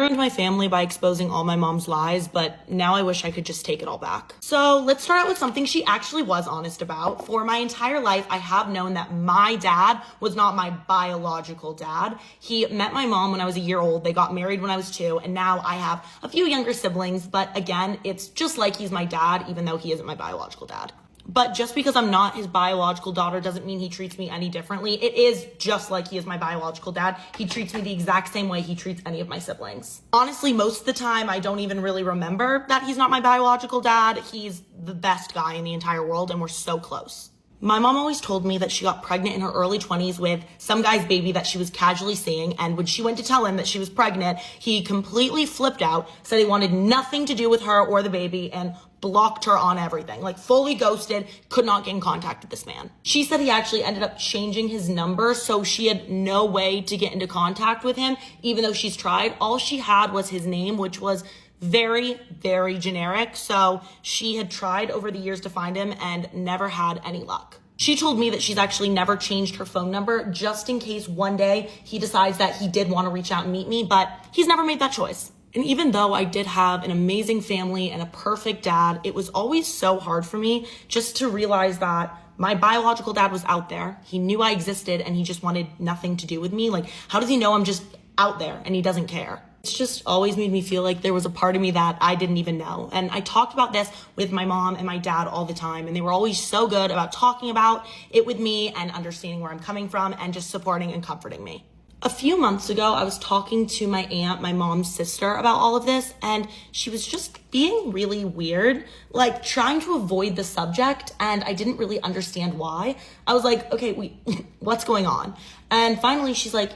ruined my family by exposing all my mom's lies, but now I wish I could just take it all back. So let's start out with something she actually was honest about. For my entire life, I have known that my dad was not my biological dad. He met my mom when I was a year old. They got married when I was 2, and now I have a few younger siblings, but again, it's just like he's my dad, even though he isn't my biological dad. But just because I'm not his biological daughter doesn't mean he treats me any differently. It is just like he is my biological dad. He treats me the exact same way he treats any of my siblings. Honestly, most of the time, I don't even really remember that he's not my biological dad. He's the best guy in the entire world, and we're so close. My mom always told me that she got pregnant in her early 20s with some guy's baby that she was casually seeing, and when she went to tell him that she was pregnant, he completely flipped out, said he wanted nothing to do with her or the baby, and blocked her on everything, like fully ghosted, could not get in contact with this man. She said he actually ended up changing his number, so she had no way to get into contact with him, even though she's tried. All she had was his name, which was very, very generic. So she had tried over the years to find him and never had any luck. She told me that she's actually never changed her phone number just in case one day he decides that he did want to reach out and meet me, but he's never made that choice. And even though I did have an amazing family and a perfect dad, it was always so hard for me just to realize that my biological dad was out there. He knew I existed and he just wanted nothing to do with me. Like, how does he know I'm just out there and he doesn't care? It's just always made me feel like there was a part of me that I didn't even know. And I talked about this with my mom and my dad all the time, and they were always so good about talking about it with me and understanding where I'm coming from and just supporting and comforting me. A few months ago, I was talking to my aunt, my mom's sister, about all of this, and she was just being really weird, like trying to avoid the subject, and I didn't really understand why. I was like, okay, wait, what's going on? And finally, she's like,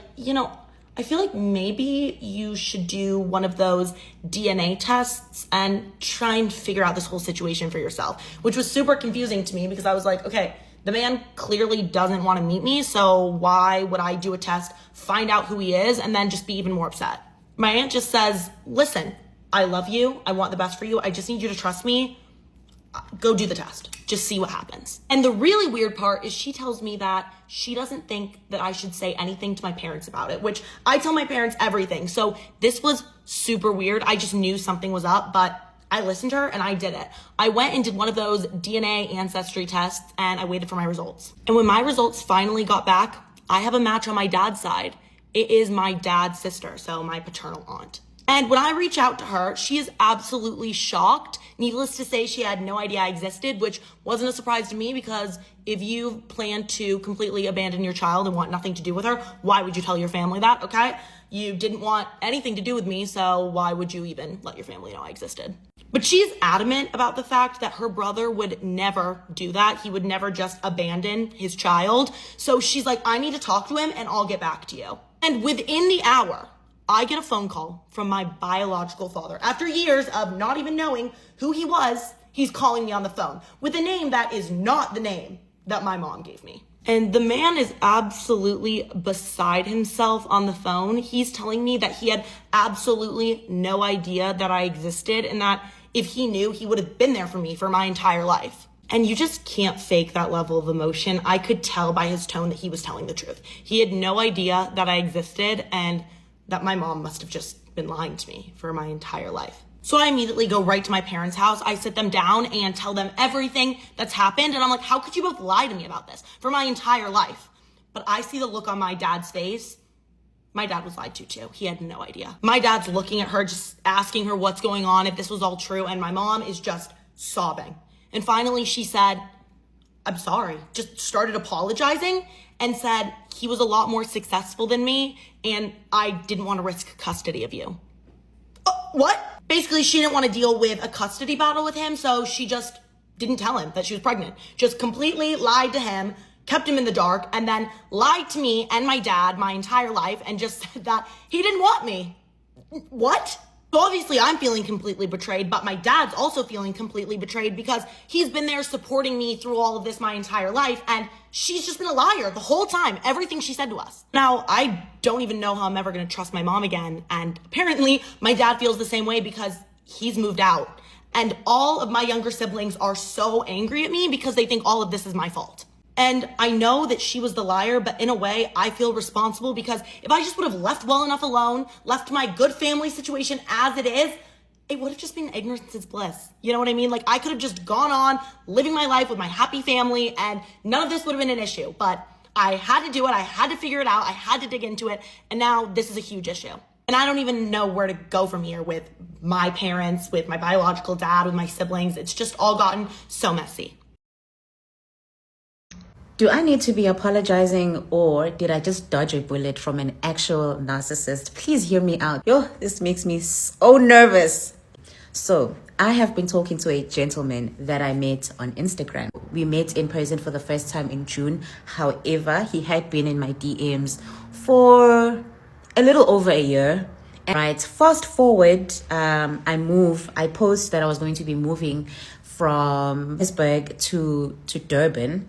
I feel like maybe you should do one of those DNA tests and try and figure out this whole situation for yourself, which was super confusing to me because I was like, okay, the man clearly doesn't want to meet me, so why would I do a test, find out who he is, and then just be even more upset? My aunt just says, listen, I love you. I want the best for you. I just need you to trust me. Go do the test. Just see what happens. And the really weird part is she tells me that she doesn't think that I should say anything to my parents about it, which I tell my parents everything. So this was super weird. I just knew something was up, but I listened to her and I did it. I went and did one of those DNA ancestry tests and I waited for my results. And when my results finally got back, I have a match on my dad's side. It is my dad's sister, so my paternal aunt. And when I reach out to her, she is absolutely shocked. Needless to say, she had no idea I existed, which wasn't a surprise to me because if you plan to completely abandon your child and want nothing to do with her, why would you tell your family that, okay? You didn't want anything to do with me, so why would you even let your family know I existed? But she's adamant about the fact that her brother would never do that. He would never just abandon his child. So she's like, I need to talk to him and I'll get back to you. And within the hour, I get a phone call from my biological father. After years of not even knowing who he was, he's calling me on the phone with a name that is not the name that my mom gave me. And the man is absolutely beside himself on the phone. He's telling me that he had absolutely no idea that I existed and that if he knew, he would have been there for me for my entire life. And you just can't fake that level of emotion. I could tell by his tone that he was telling the truth. He had no idea that I existed and that my mom must have just been lying to me for my entire life. So I immediately go right to my parents' house. I sit them down and tell them everything that's happened. And I'm like, how could you both lie to me about this for my entire life? But I see the look on my dad's face. My dad was lied to too. He had no idea. My dad's looking at her, just asking her what's going on, if this was all true. And my mom is just sobbing. And finally she said, I'm sorry, just started apologizing and said he was a lot more successful than me and I didn't want to risk custody of you. What? Basically, she didn't want to deal with a custody battle with him, so she just didn't tell him that she was pregnant. Just completely lied to him, kept him in the dark, and then lied to me and my dad my entire life and just said that he didn't want me. What? So obviously I'm feeling completely betrayed, but my dad's also feeling completely betrayed because he's been there supporting me through all of this my entire life, and she's just been a liar the whole time, everything she said to us. Now, I don't even know how I'm ever gonna trust my mom again, and apparently my dad feels the same way because he's moved out. And all of my younger siblings are so angry at me because they think all of this is my fault. And I know that she was the liar, but in a way, I feel responsible because if I just would have left well enough alone, left my good family situation as it is, it would have just been ignorance is bliss. You know what I mean? Like, I could have just gone on living my life with my happy family and none of this would have been an issue. But I had to do it. I had to figure it out. I had to dig into it. And now this is a huge issue. And I don't even know where to go from here with my parents, with my biological dad, with my siblings. It's just all gotten so messy. Do I need to be apologizing, or did I just dodge a bullet from an actual narcissist? Please hear me out. Yo, this makes me so nervous. So, I have been talking to a gentleman that I met on Instagram. We met in person for the first time in June. However, he had been in my DMs for a little over a year. And right, fast forward, I post that I was going to be moving from Johannesburg to Durban.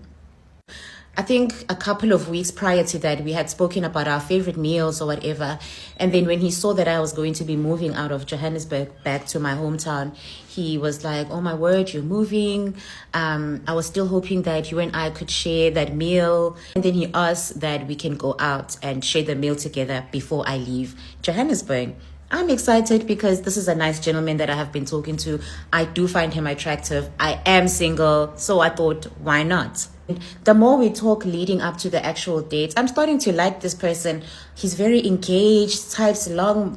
I think a couple of weeks prior to that, we had spoken about our favorite meals or whatever. And then when he saw that I was going to be moving out of Johannesburg back to my hometown, he was like, oh my word, you're moving. I was still hoping that you and I could share that meal. And then he asked that we can go out and share the meal together before I leave Johannesburg. I'm excited because this is a nice gentleman that I have been talking to. I do find him attractive. I am single, so I thought, why not? The more we talk leading up to the actual date, I'm starting to like this person. He's very engaged, types long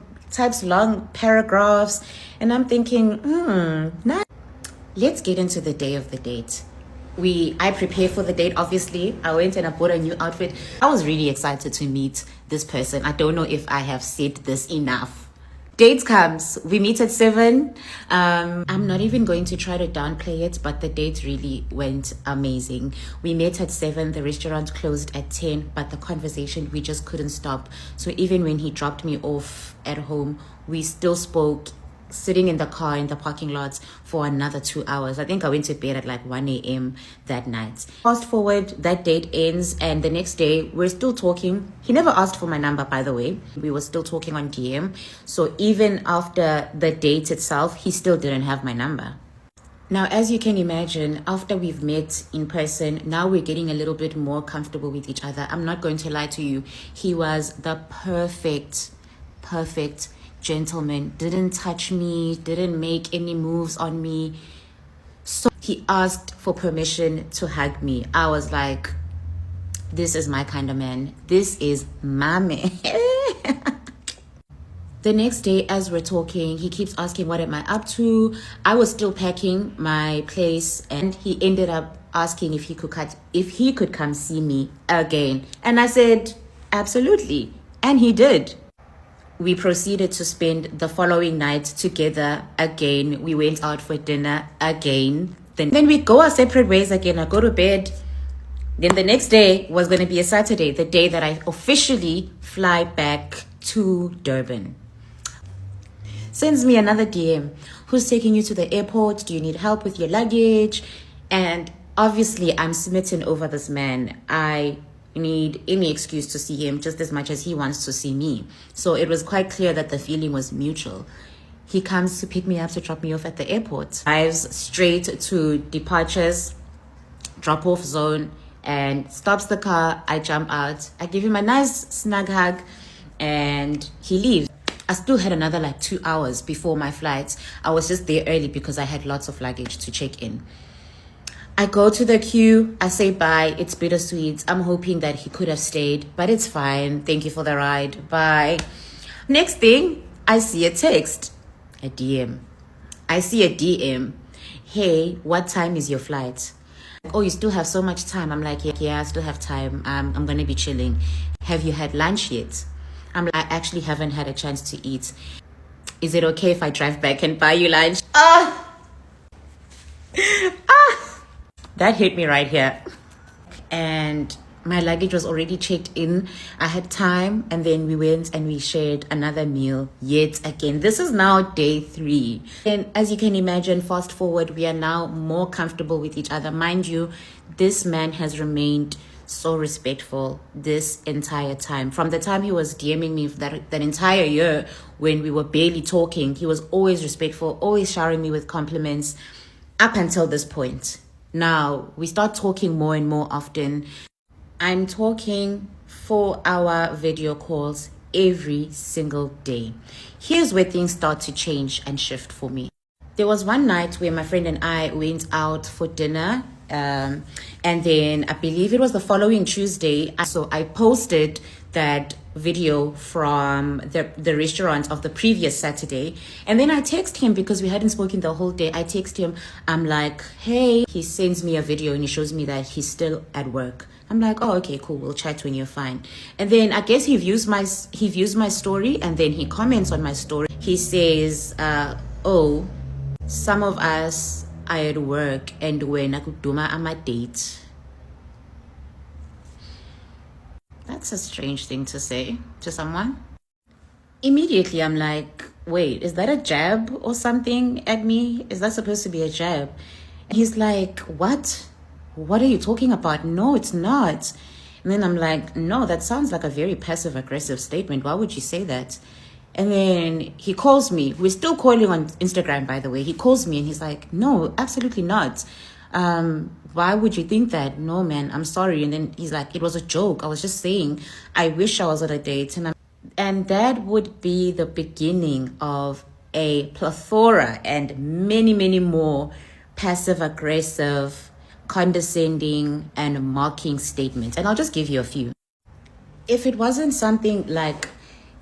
paragraphs, and I'm thinking, nice. Let's get into the day of the date. I prepared for the date, obviously. I went and I bought a new outfit. I was really excited to meet this person. I don't know if I have said this enough. Date comes. We meet at 7. I'm not even going to try to downplay it, but the date really went amazing. We met at 7. The restaurant closed at 10, but the conversation, we just couldn't stop. So even when he dropped me off at home, we still spoke, sitting in the car in the parking lots for another 2 hours. I think I went to bed at like 1 a.m. that night. Fast forward, that date ends, and the next day we're still talking. He never asked for my number, by the way. We were still talking on DM. So even after the date itself, he still didn't have my number. Now, as you can imagine, after we've met in person, now we're getting a little bit more comfortable with each other. I'm not going to lie to you. He was the perfect gentleman. Didn't touch me, didn't make any moves on me. So he asked for permission to hug me. I was like, this is my kind of man. This is my man. The next day, as we're talking, he keeps asking, what am I up to? I was still packing my place, and he ended up asking if he could come see me again. And I said, absolutely. And he did. We proceeded to spend the following night together again. We went out for dinner again. Then we go our separate ways again. I go to bed. Then the next day was going to be a Saturday, the day that I officially fly back to Durban. Sends me another DM. Who's taking you to the airport? Do you need help with your luggage? And obviously, I'm smitten over this man. I need any excuse to see him just as much as he wants to see me. So it was quite clear that the feeling was mutual. He comes to pick me up to drop me off at the airport. Drives straight to departures, drop-off zone, and stops the car. I jump out. I give him a nice snug hug, and he leaves. I still had another like 2 hours before my flight. I was just there early because I had lots of luggage to check in. I go to the queue. I say bye. It's bittersweet. I'm hoping that he could have stayed, but it's fine. Thank you for the ride. Bye. Next thing, I see a text, a DM. I see a DM. Hey, what time is your flight? Oh, you still have so much time. I'm like, yeah, I still have time. I'm going to be chilling. Have you had lunch yet? I'm like, I actually haven't had a chance to eat. Is it okay if I drive back and buy you lunch? That hit me right here. And my luggage was already checked in. I had time, and then we went and we shared another meal yet again. This is now day 3. And as you can imagine, fast forward, we are now more comfortable with each other. Mind you, this man has remained so respectful this entire time. From the time he was DMing me that entire year when we were barely talking, he was always respectful, always showering me with compliments up until this point. Now we start talking more and more often. I'm talking 4-hour video calls every single day. Here's where things start to change and shift for me. There was one night where my friend and I went out for dinner. And then I believe it was the following Tuesday. So I posted that video from the restaurant of the previous Saturday. And then I text him because we hadn't spoken the whole day. I text him. I'm like, hey, he sends me a video and he shows me that he's still at work. I'm like, oh, okay, cool. We'll chat when you're fine. And then I guess he views my story and then he comments on my story. He says, oh, some of us are at work and when I could do my date. That's a strange thing to say to someone. Immediately, I'm like, wait, is that a jab or something at me? Is that supposed to be a jab? And he's like, what? What are you talking about? No, it's not. And then I'm like, no, that sounds like a very passive aggressive statement. Why would you say that? And then he calls me. We're still calling on Instagram, by the way. He calls me and he's like, no, absolutely not. Why would you think that? No, man, I'm sorry. And then he's like, it was a joke. I was just saying, I wish I was on a date. And that would be the beginning of a plethora and many, many more passive aggressive, condescending, and mocking statements. And I'll just give you a few. If it wasn't something like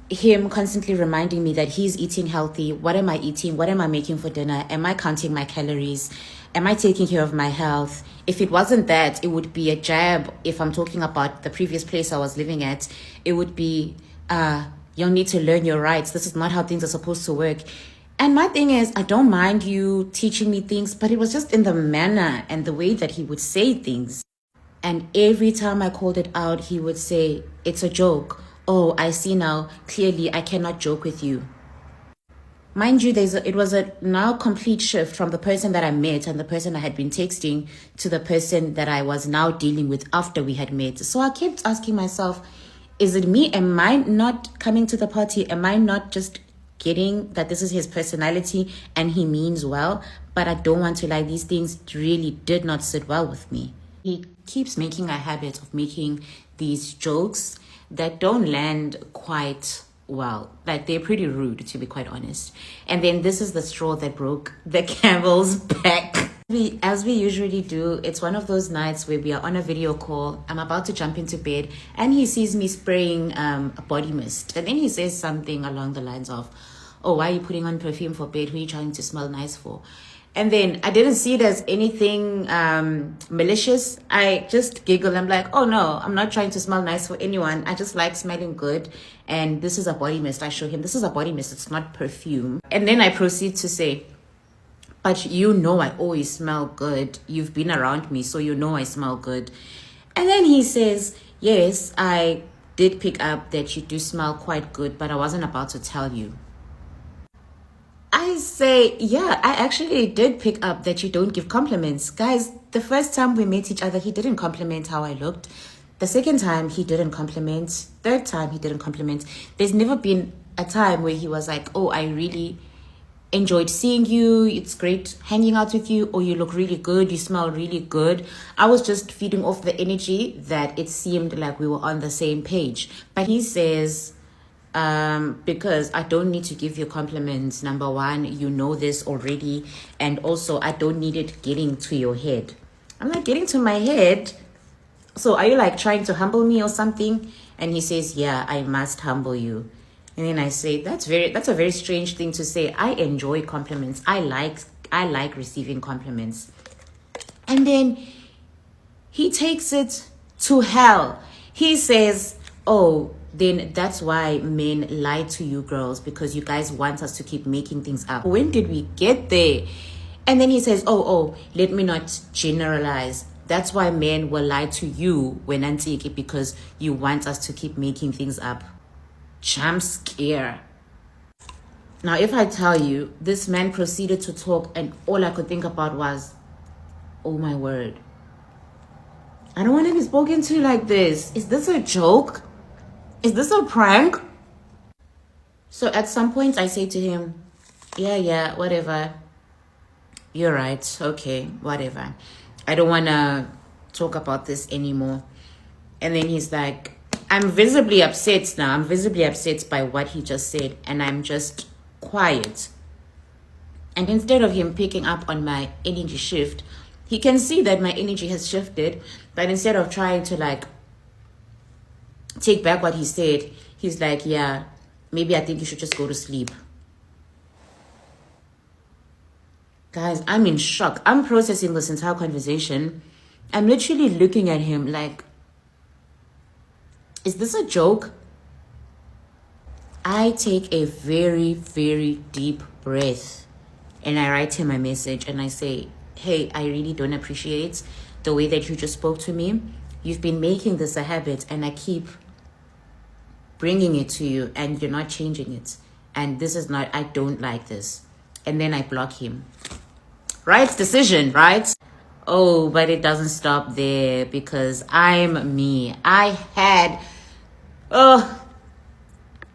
him constantly reminding me that he's eating healthy, what am I eating? What am I making for dinner? Am I counting my calories? Am I taking care of my health? If it wasn't that, it would be a jab. If I'm talking about the previous place I was living at, it would be, you'll need to learn your rights. This is not how things are supposed to work. And my thing is, I don't mind you teaching me things, but it was just in the manner and the way that he would say things. And every time I called it out, he would say, it's a joke. Oh, I see now. Clearly, I cannot joke with you. Mind you, it was a now complete shift from the person that I met and the person I had been texting to the person that I was now dealing with after we had met. So I kept asking myself, is it me? Am I not coming to the party? Am I not just getting that this is his personality and he means well? But I don't want to lie, these things really did not sit well with me. He keeps making a habit of making these jokes that don't land quite well. Like, they're pretty rude, to be quite honest. And then this is the straw that broke the camel's back. As we usually do, it's one of those nights where we are on a video call. I'm about to jump into bed and he sees me spraying a body mist. And then he says something along the lines of, oh, why are you putting on perfume for bed? Who are you trying to smell nice for? And then I didn't see it as anything malicious. I just giggled. I'm like, oh no, I'm not trying to smell nice for anyone. I just like smelling good. And this is a body mist. I show him, this is a body mist. It's not perfume. And then I proceed to say, but you know I always smell good. You've been around me, so you know I smell good. And then he says, yes, I did pick up that you do smell quite good, but I wasn't about to tell you. I say, yeah, I actually did pick up that you don't give compliments. Guys, the first time we met each other, he didn't compliment how I looked. The second time, he didn't compliment. Third time, he didn't compliment. There's never been a time where he was like, oh, I really enjoyed seeing you. It's great hanging out with you. Or you look really good. You smell really good. I was just feeding off the energy that it seemed like we were on the same page. But he says, because I don't need to give you compliments. Number one, you know this already. And also, I don't need it getting to your head. I'm like, getting to my head? So are you like trying to humble me or something? And he says, yeah, I must humble you. And then I say, that's a very strange thing to say. I enjoy compliments. I like receiving compliments. And then he takes it to hell. He says, oh, then that's why men lie to you girls, because you guys want us to keep making things up. When did we get there? And then he says, oh, let me not generalize. That's why men will lie to you when antiki, because you want us to keep making things up. Jump scare. Now, if I tell you, this man proceeded to talk and all I could think about was, oh my word, I don't want to be spoken to like this. Is this a joke? Is this a prank? So at some point I say to him, yeah, whatever. You're right. Okay, whatever. I don't want to talk about this anymore. And then he's like, I'm visibly upset now. I'm visibly upset by what he just said. And I'm just quiet. And instead of him picking up on my energy shift, he can see that my energy has shifted. But instead of trying to like take back what he said, he's like, yeah, maybe I think you should just go to sleep. Guys, I'm in shock. I'm processing this entire conversation. I'm literally looking at him like, is this a joke? I take a very, very deep breath and I write him a message and I say, hey, I really don't appreciate the way that you just spoke to me. You've been making this a habit and I keep bringing it to you and you're not changing it. And this is not, I don't like this. And then I block him. Right decision, right? Oh, but it doesn't stop there because I'm me.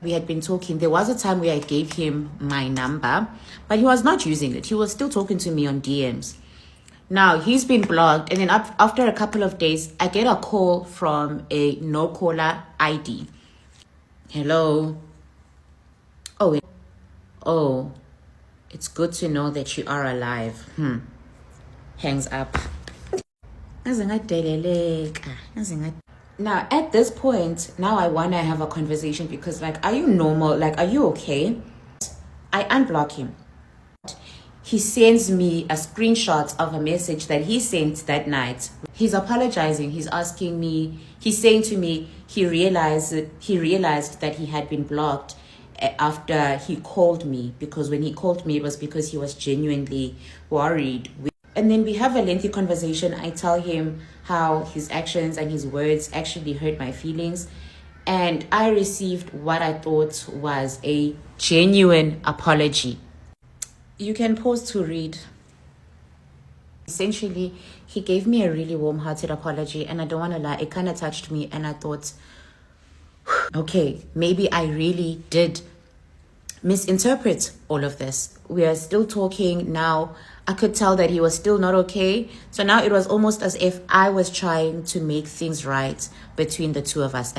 We had been talking. There was a time where I gave him my number, but he was not using it. He was still talking to me on DMs. Now he's been blocked. And then after a couple of days, I get a call from a no caller ID. Hello. Oh, it's good to know that you are alive. Hangs up. Now, at this point, now I want to have a conversation because, like, are you normal? Like, are you okay? I unblock him. He sends me a screenshot of a message that he sent that night. He's apologizing. He's asking me, he's saying to me, he realized that he had been blocked after he called me, because when he called me, it was because he was genuinely worried. And then we have a lengthy conversation. I tell him how his actions and his words actually hurt my feelings. And I received what I thought was a genuine apology. You can pause to read. Essentially, he gave me a really warm-hearted apology. And I don't want to lie, it kind of touched me. And I thought, okay, maybe I really did misinterpret all of this. We are still talking now. I could tell that he was still not okay. So now it was almost as if I was trying to make things right between the two of us.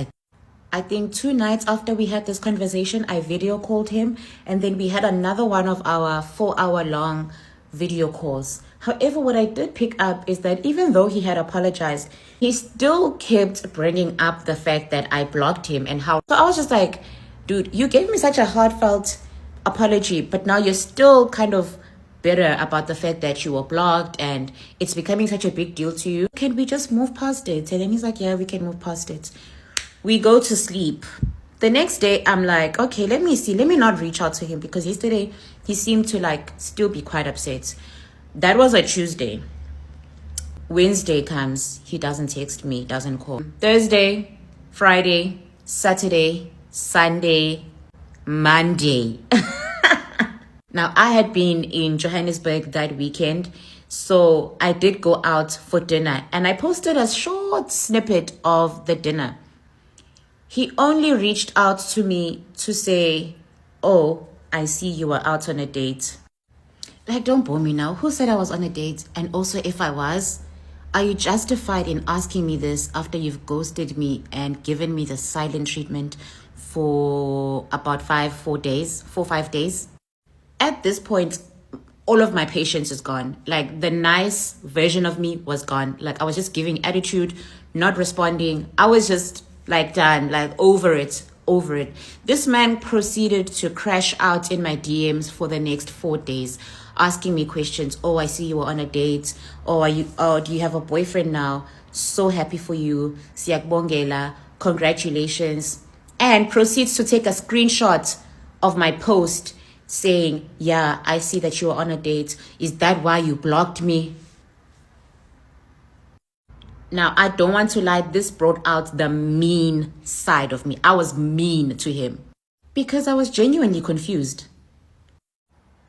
I think 2 nights after we had this conversation, I video called him. And then we had another one of our 4-hour-long video calls. However, what I did pick up is that even though he had apologized, he still kept bringing up the fact that I blocked him and how. So I was just like, dude, you gave me such a heartfelt apology, but now you're still kind of bitter about the fact that you were blocked and it's becoming such a big deal to you. Can we just move past it? And then he's like, yeah, we can move past it. We go to sleep. The next day, I'm like, okay, let me not reach out to him, because yesterday he seemed to like still be quite upset. That was a Tuesday. Wednesday comes, he doesn't text me, doesn't call. Thursday, Friday, Saturday, Sunday, Monday. Now, I had been in Johannesburg that weekend, so I did go out for dinner, and I posted a short snippet of the dinner. He only reached out to me to say, oh, I see you were out on a date. Like, don't bore me now. Who said I was on a date? And also, if I was, are you justified in asking me this after you've ghosted me and given me the silent treatment for about 4-5 days? At this point, all of my patience is gone. Like, the nice version of me was gone. Like, I was just giving attitude, not responding. I was just like done, like over it. This man proceeded to crash out in my DMs for the next 4 days, asking me questions. Oh, I see you were on a date. Oh, do you have a boyfriend now? So happy for you. Siyakbongela. Congratulations. And proceeds to take a screenshot of my post saying, yeah, I see that you were on a date. Is that why you blocked me? Now, I don't want to lie. This brought out the mean side of me. I was mean to him because I was genuinely confused.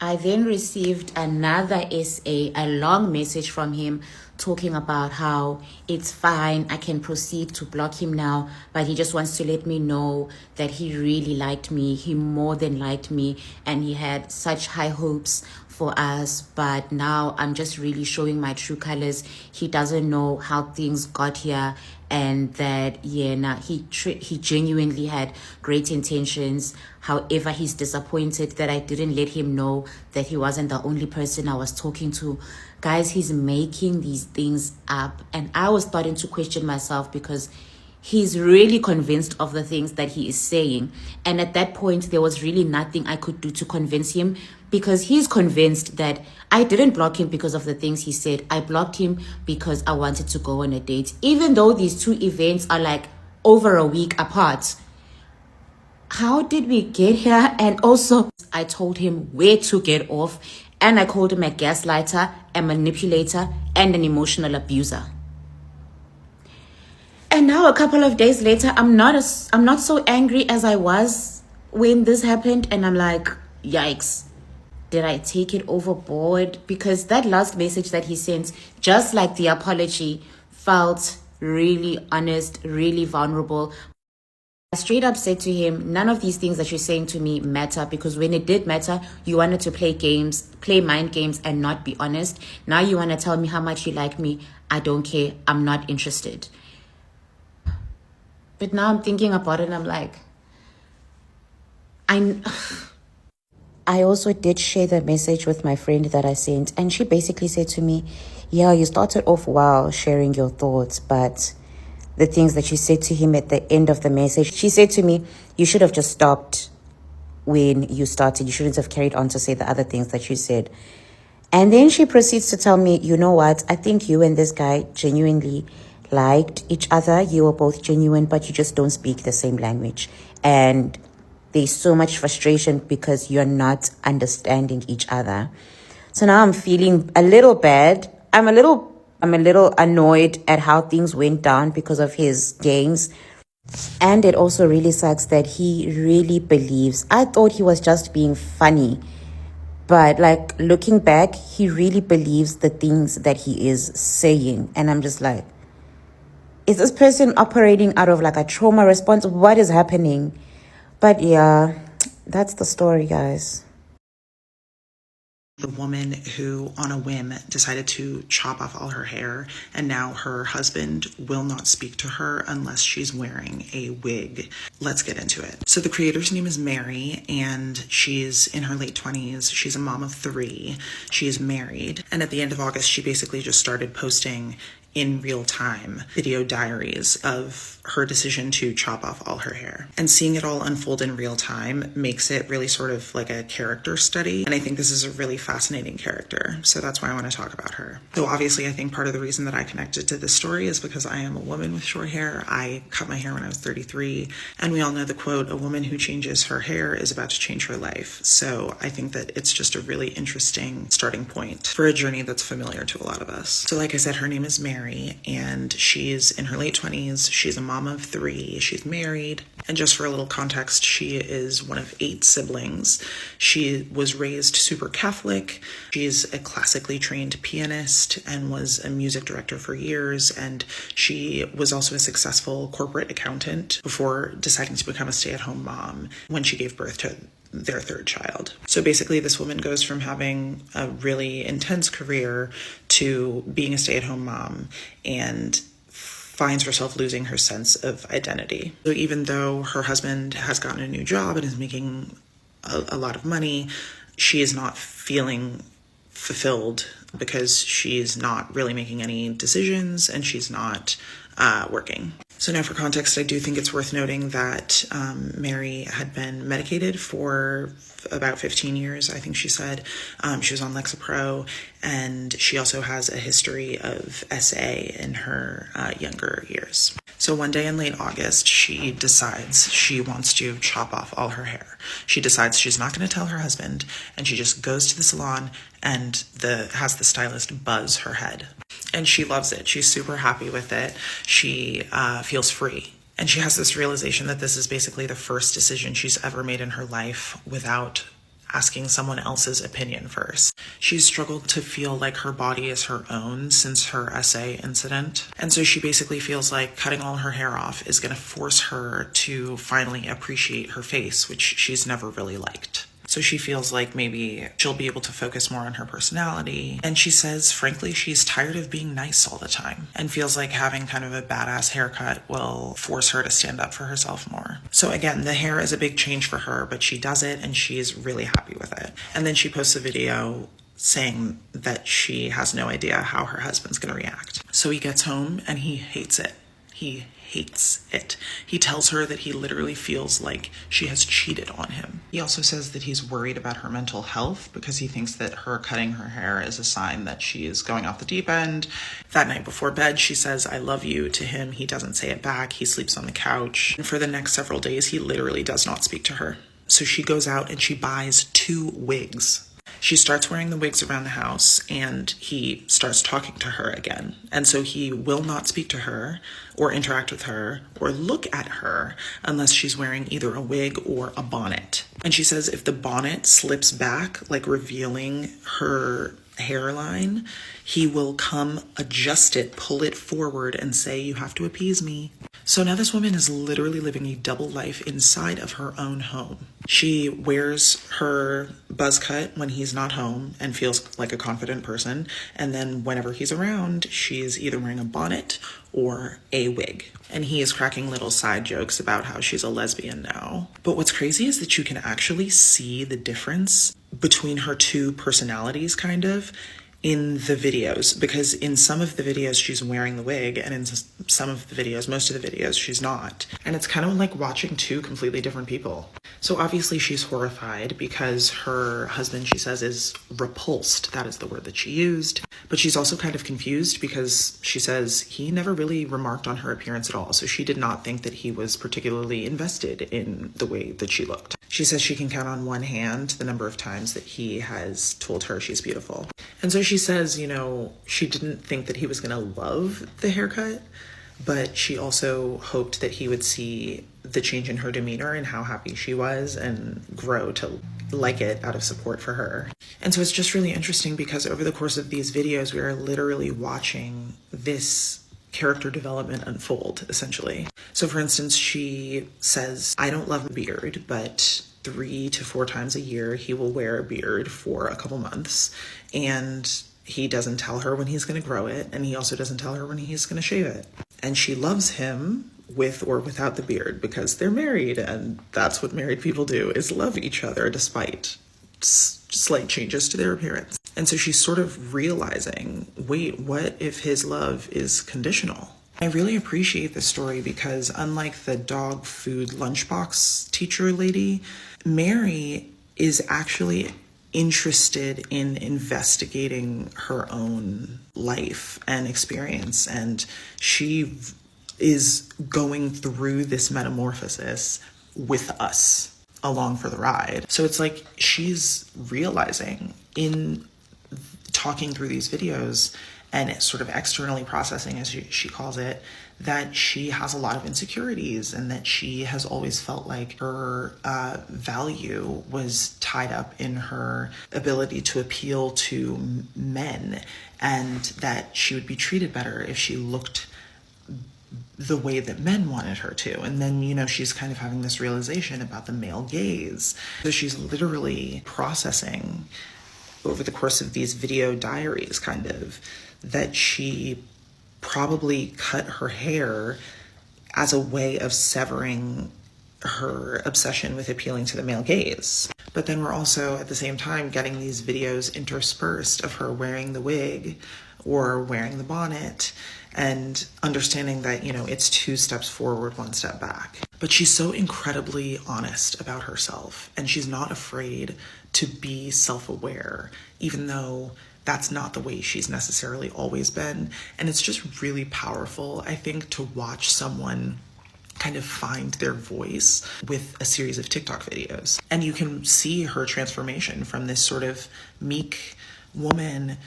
I then received another essay, a long message from him talking about how it's fine, I can proceed to block him now, but he just wants to let me know that he really liked me, he more than liked me, and he had such high hopes for us, but now I'm just really showing my true colors. He doesn't know how things got here, and that he genuinely had great intentions. However, he's disappointed that I didn't let him know that he wasn't the only person I was talking to. Guys, he's making these things up, and I was starting to question myself because he's really convinced of the things that he is saying. And at that point, there was really nothing I could do to convince him, because he's convinced that I didn't block him because of the things he said. I blocked him because I wanted to go on a date, even though these two events are like over a week apart. How did we get here? And also, I told him where to get off, and I called him a gaslighter, a manipulator, and an emotional abuser. And now a couple of days later, I'm not so angry as I was when this happened, and I'm like, yikes. Did I take it overboard? Because that last message that he sent, just like the apology, felt really honest, really vulnerable. I straight up said to him, none of these things that you're saying to me matter, because when it did matter, you wanted to play games, play mind games, and not be honest. Now you want to tell me how much you like me. I don't care. I'm not interested. But now I'm thinking about it and I'm like, I also did share the message with my friend that I sent, and she basically said to me, yeah, you started off well sharing your thoughts, but the things that you said to him at the end of the message, she said to me, you should have just stopped when you started. You shouldn't have carried on to say the other things that you said. And then she proceeds to tell me, you know what, I think you and this guy genuinely liked each other. You were both genuine, but you just don't speak the same language. And there's so much frustration because you're not understanding each other. So now I'm feeling a little bad. I'm a little annoyed at how things went down because of his games. And it also really sucks that he really believes. I thought he was just being funny. But like looking back, he really believes the things that he is saying. And I'm just like, is this person operating out of like a trauma response? What is happening? But yeah, that's the story, guys. The woman who, on a whim, decided to chop off all her hair, and now her husband will not speak to her unless she's wearing a wig. Let's get into it. So the creator's name is Mary, and she's in her late 20s. She's a mom of 3. She is married. And at the end of August, she basically just started posting in real time video diaries of her decision to chop off all her hair. And seeing it all unfold in real time makes it really sort of like a character study. And I think this is a really fascinating character. So that's why I want to talk about her. So obviously I think part of the reason that I connected to this story is because I am a woman with short hair. I cut my hair when I was 33. And we all know the quote, a woman who changes her hair is about to change her life. So I think that it's just a really interesting starting point for a journey that's familiar to a lot of us. So like I said, her name is Mary, and she's in her late 20s. She's a mom of 3. She's married. And just for a little context, she is one of 8 siblings. She was raised super Catholic. She's a classically trained pianist and was a music director for years. And she was also a successful corporate accountant before deciding to become a stay-at-home mom when she gave birth to their 3rd child. So basically this woman goes from having a really intense career to being a stay-at-home mom and finds herself losing her sense of identity. So even though her husband has gotten a new job and is making a lot of money, she is not feeling fulfilled because she's not really making any decisions and she's not working. So now for context, I do think it's worth noting that Mary had been medicated for about 15 years, I think she said. She was on Lexapro, and she also has a history of SA in her younger years. So one day in late August, she decides she wants to chop off all her hair. She decides she's not going to tell her husband, and she just goes to the salon and has the stylist buzz her head. And she loves it. She's super happy with it. She feels free. And she has this realization that this is basically the first decision she's ever made in her life without asking someone else's opinion first. She's struggled to feel like her body is her own since her SA incident. And so she basically feels like cutting all her hair off is going to force her to finally appreciate her face, which she's never really liked. So she feels like maybe she'll be able to focus more on her personality. And she says, frankly, she's tired of being nice all the time and feels like having kind of a badass haircut will force her to stand up for herself more. So again, the hair is a big change for her, but she does it and she's really happy with it. And then she posts a video saying that she has no idea how her husband's going to react. So he gets home and he hates it. He hates it. He tells her that he literally feels like she has cheated on him. He also says that he's worried about her mental health because he thinks that her cutting her hair is a sign that she is going off the deep end. That night before bed, she says, "I love you" to him. He doesn't say it back. He sleeps on the couch. And for the next several days, he literally does not speak to her. So she goes out and she buys 2 wigs. She starts wearing the wigs around the house and he starts talking to her again. And so he will not speak to her or interact with her or look at her unless she's wearing either a wig or a bonnet. And she says if the bonnet slips back, like revealing her hairline, he will come adjust it, pull it forward and say, "You have to appease me." So now this woman is literally living a double life inside of her own home. She wears her buzz cut when he's not home and feels like a confident person. And then whenever he's around, she's either wearing a bonnet or a wig. And he is cracking little side jokes about how she's a lesbian now. But what's crazy is that you can actually see the difference between her 2 personalities, kind of, in the videos, because in some of the videos she's wearing the wig and in some of the videos, most of the videos, she's not. And it's kind of like watching 2 completely different people. So obviously she's horrified because her husband, she says, is repulsed. That is the word that she used. But she's also kind of confused because she says he never really remarked on her appearance at all. So she did not think that he was particularly invested in the way that she looked. She says she can count on one hand the number of times that he has told her she's beautiful. And so she says, you know, she didn't think that he was going to love the haircut, but she also hoped that he would see the change in her demeanor and how happy she was and grow to like it out of support for her. And so it's just really interesting because over the course of these videos, we are literally watching this character development unfold, essentially. So for instance, she says, "I don't love a beard, but 3 to 4 times a year, he will wear a beard for a couple months. And he doesn't tell her when he's going to grow it. And he also doesn't tell her when he's going to shave it. And she loves him with or without the beard because they're married. And that's what married people do, is love each other despite slight changes to their appearance. And so she's sort of realizing, wait, what if his love is conditional? I really appreciate this story because unlike the dog food lunchbox teacher lady, Mary is actually interested in investigating her own life and experience. And she is going through this metamorphosis with us along for the ride. So it's like she's realizing in talking through these videos and sort of externally processing, as she calls it, that she has a lot of insecurities and that she has always felt like her value was tied up in her ability to appeal to men and that she would be treated better if she looked the way that men wanted her to. And then, you know, she's kind of having this realization about the male gaze. So she's literally processing over the course of these video diaries, kind of, that she probably cut her hair as a way of severing her obsession with appealing to the male gaze. But then we're also at the same time getting these videos interspersed of her wearing the wig or wearing the bonnet and understanding that, you know, it's 2 steps forward, 1 step back. But she's so incredibly honest about herself and she's not afraid to be self-aware, even though that's not the way she's necessarily always been. And it's just really powerful, I think, to watch someone kind of find their voice with a series of TikTok videos. And you can see her transformation from this sort of meek woman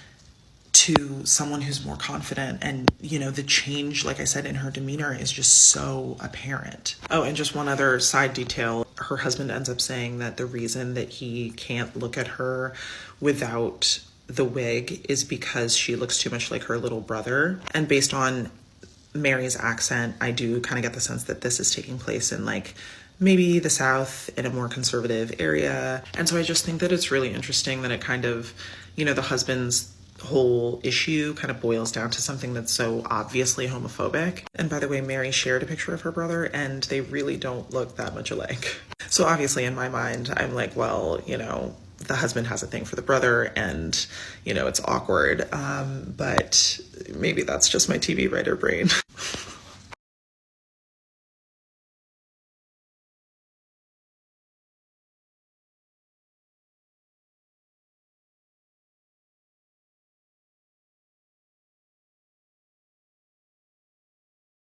to someone who's more confident. And, you know, the change, like I said, in her demeanor is just so apparent. Oh, and just one other side detail. Her husband ends up saying that the reason that he can't look at her without the wig is because she looks too much like her little brother. And based on Mary's accent, I do kind of get the sense that this is taking place in like maybe the South in a more conservative area. And so I just think that it's really interesting that it kind of, you know, the husband's whole issue kind of boils down to something that's so obviously homophobic. And by the way, Mary shared a picture of her brother and they really don't look that much alike. So obviously in my mind, I'm like, well, you know, the husband has a thing for the brother and, you know, it's awkward. But maybe that's just my TV writer brain.